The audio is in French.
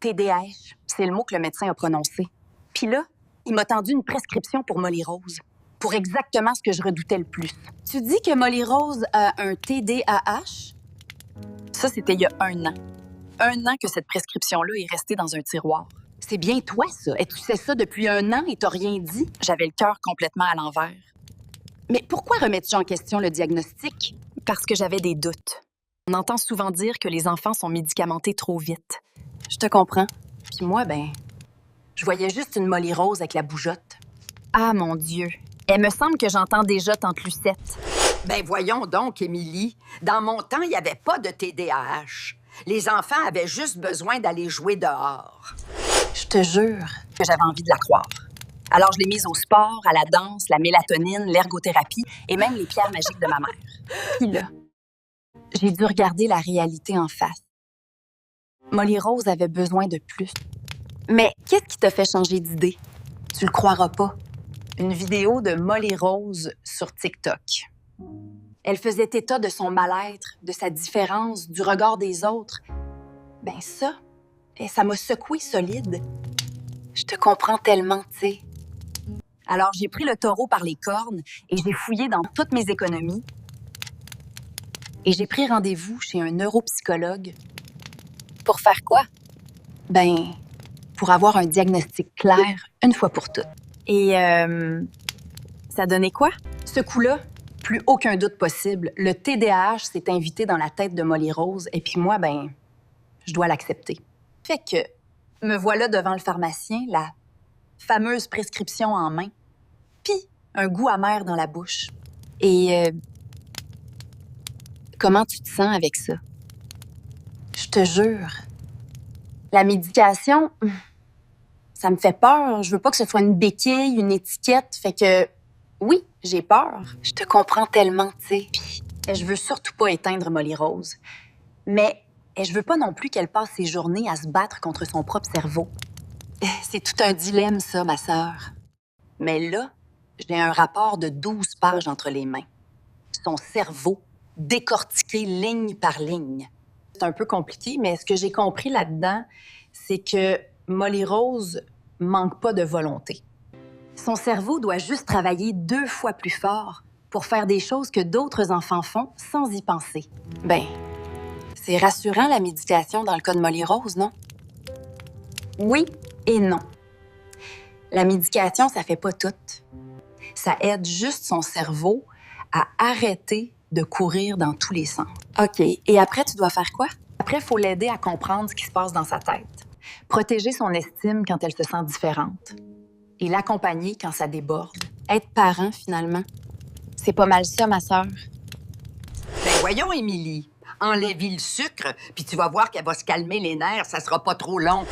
TDAH, c'est le mot que le médecin a prononcé. Puis là, il m'a tendu une prescription pour Molly Rose, pour exactement ce que je redoutais le plus. Tu dis que Molly Rose a un TDAH? Ça, c'était il y a 1 an. 1 an que cette prescription-là est restée dans un tiroir. C'est bien toi, ça. Et tu sais ça depuis 1 an et t'as rien dit? J'avais le cœur complètement à l'envers. Mais pourquoi remets-tu en question le diagnostic? Parce que j'avais des doutes. On entend souvent dire que les enfants sont médicamentés trop vite. Je te comprends. Puis moi, je voyais juste une Molly Rose avec la bougeotte. Ah, mon Dieu. Elle me semble que j'entends déjà tante Lucette. Ben voyons donc, Émilie. Dans mon temps, il n'y avait pas de TDAH. Les enfants avaient juste besoin d'aller jouer dehors. Je te jure que j'avais envie de la croire. Alors, je l'ai mise au sport, à la danse, la mélatonine, l'ergothérapie et même les pierres magiques de ma mère. Puis là, j'ai dû regarder la réalité en face. Molly Rose avait besoin de plus. Mais qu'est-ce qui t'a fait changer d'idée? Tu le croiras pas. Une vidéo de Molly Rose sur TikTok. Elle faisait état de son mal-être, de sa différence, du regard des autres. Ça m'a secoué solide. Je te comprends tellement, tu sais. Alors, j'ai pris le taureau par les cornes et j'ai fouillé dans toutes mes économies. Et j'ai pris rendez-vous chez un neuropsychologue. Pour faire quoi? Pour avoir un diagnostic clair une fois pour toutes. Et ça donnait quoi? Ce coup-là, plus aucun doute possible. Le TDAH s'est invité dans la tête de Molly Rose et puis moi, je dois l'accepter. Fait que me voilà devant le pharmacien, la fameuse prescription en main, puis un goût amer dans la bouche. Et comment tu te sens avec ça? Je te jure, la médication, ça me fait peur. Je veux pas que ce soit une béquille, une étiquette. Fait que, oui, j'ai peur. Je te comprends tellement, tu sais. Puis, je veux surtout pas éteindre Molly Rose. Mais je veux pas non plus qu'elle passe ses journées à se battre contre son propre cerveau. C'est tout un dilemme, ça, ma sœur. Mais là, j'ai un rapport de 12 pages entre les mains. Son cerveau, décortiqué ligne par ligne. C'est un peu compliqué, mais ce que j'ai compris là-dedans, c'est que Molly Rose manque pas de volonté. Son cerveau doit juste travailler 2 fois plus fort pour faire des choses que d'autres enfants font sans y penser. C'est rassurant, la médication, dans le cas de Molly Rose, non? Oui et non. La médication, ça fait pas tout. Ça aide juste son cerveau à arrêter de courir dans tous les sens. OK. Et après, tu dois faire quoi? Après, il faut l'aider à comprendre ce qui se passe dans sa tête. Protéger son estime quand elle se sent différente. Et l'accompagner quand ça déborde. Être parent, finalement. C'est pas mal ça, ma sœur. Voyons, Émilie. Enlève le sucre, puis tu vas voir qu'elle va se calmer les nerfs. Ça sera pas trop long.